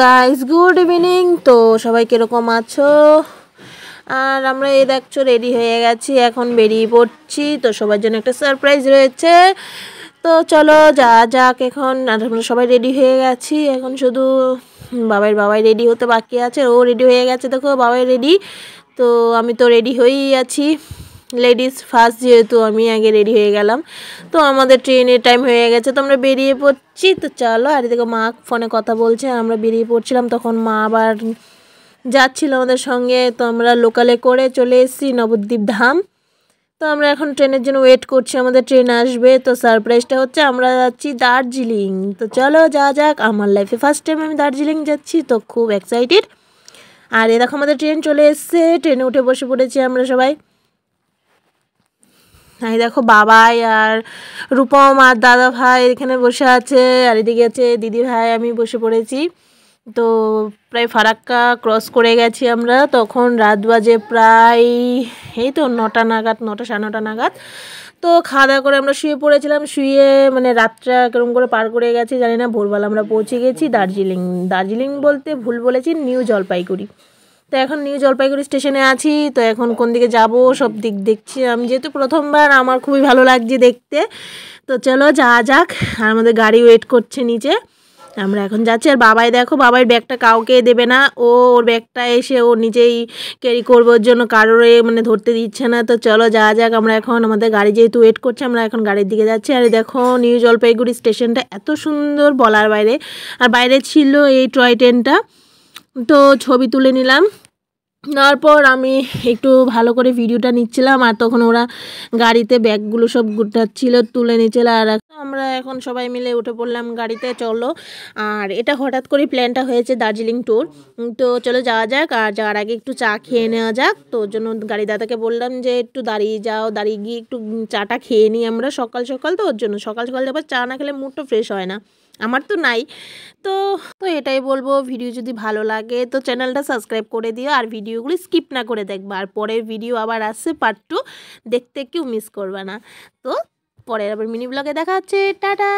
Guys, good evening. তো সবাই কিরকম আছো? আর আমরা এই দেখছো রেডি হয়ে গেছি, এখন বেরিয়ে পড়ছি। তো সবার জন্য একটা সারপ্রাইজ রয়েছে। তো চলো যা যাক এখন। আর আমরা সবাই রেডি হয়ে গেছি, এখন শুধু বাবাই রেডি হতে বাকি আছে। ও রেডি হয়ে গেছে, দেখো বাবাই রেডি। তো আমি তো রেডি হয়েই আছি, লেডিস ফার্স্ট যেহেতু আমি আগে রেডি হয়ে গেলাম। তো আমাদের ট্রেনের টাইম হয়ে গেছে, তো আমরা বেরিয়ে পড়ছি। তো চলো, আর এদিকে মা ফোনে কথা বলছে, আমরা বেরিয়ে পড়ছিলাম। তখন মা আবার যাচ্ছিল আমাদের সঙ্গে। তো আমরা লোকালে করে চলে এসেছি নবদ্বীপ ধাম। তো আমরা এখন ট্রেনের জন্য ওয়েট করছি, আমাদের ট্রেন আসবে। তো সারপ্রাইজটা হচ্ছে আমরা যাচ্ছি দার্জিলিং। তো চলো যা যাক, আমার লাইফে ফার্স্ট টাইম আমি দার্জিলিং যাচ্ছি, তো খুব এক্সাইটেড। আর এ দেখো আমাদের ট্রেন চলে এসছে, ট্রেনে উঠে বসে পড়েছি আমরা সবাই। এই দেখো বাবাই আর রূপম আর দাদা ভাই এখানে বসে আছে, আর এদিকে আছে দিদি ভাই, আমি বসে পড়েছি। তো প্রায় ফারাক্কা ক্রস করে গেছি আমরা। তখন রাত বাজে প্রায় এই তো 9টা নাগাদ, 9টা সাড়ে 9টা নাগাদ। তো খাওয়া দাওয়া করে আমরা শুয়ে পড়েছিলাম। শুয়ে মানে রাতটা কেরম করে পার করে গেছি জানি না। ভোরবেলা আমরা পৌঁছে গেছি দার্জিলিং। দার্জিলিং বলতে ভুল বলেছি, নিউ জলপাইগুড়ি। তো এখন নিউ জলপাইগুড়ি স্টেশনে আছি। তো এখন কোন দিকে যাব সব দিক দেখছি আমি, যেহেতু প্রথমবার, আমার খুবই ভালো লাগছে দেখতে। তো চলো যা যাক। আর আমাদের গাড়ি ওয়েট করছে নিচে, আমরা এখন যাচ্ছি। আর বাবাই দেখো, বাবার ব্যাগটা কাউকে দেবে না, ওর ব্যাগটা এসে ও নিজেই ক্যারি করবো, ওর জন্য কারোর মানে ধরতে দিচ্ছে না। তো চলো যা যাক, আমরা এখন আমাদের গাড়ি যেহেতু ওয়েট করছে, আমরা এখন গাড়ির দিকে যাচ্ছি। আর দেখো নিউ জলপাইগুড়ি স্টেশনটা এত সুন্দর বলার বাইরে। আর বাইরে ছিল এই টয় ট্রেনটা, তো ছবি তুলে নিলাম। তারপর আমি একটু ভালো করে ভিডিওটা নিচ্ছিলাম, আর তখন ওরা গাড়িতে ব্যাগগুলো সব গুটাচ্ছিল, তুলে নিচ্ছিল। আর আমরা এখন সবাই মিলে উঠে পড়লাম গাড়িতে, চলো। আর এটা হঠাৎ করে প্ল্যানটা হয়েছে দার্জিলিং ট্যুর। তো চলো যাওয়া যাক। আর যাওয়ার আগে একটু চা খেয়ে নেওয়া যাক। তো ওর জন্য গাড়ি দাদাকে বললাম যে একটু দাঁড়িয়ে যাও, দাঁড়িয়ে গিয়ে একটু চাটা খেয়ে নিই আমরা। সকাল সকাল তো, ওর জন্য সকাল সকাল আবার চা না খেলে মুডটা ফ্রেশ হয় না, আমার তো নাই। তো তো এটাই বলবো, ভিডিও যদি ভালো লাগে তো চ্যানেলটা সাবস্ক্রাইব করে দিও, আর ভিডিওগুলি স্কিপ না করে দেখবা। আর পরের ভিডিও আবার আসছে পার্ট 2, দেখতে কেউ মিস করবে না। তো পরের আবার মিনি ব্লগে দেখা হচ্ছে, টাটা।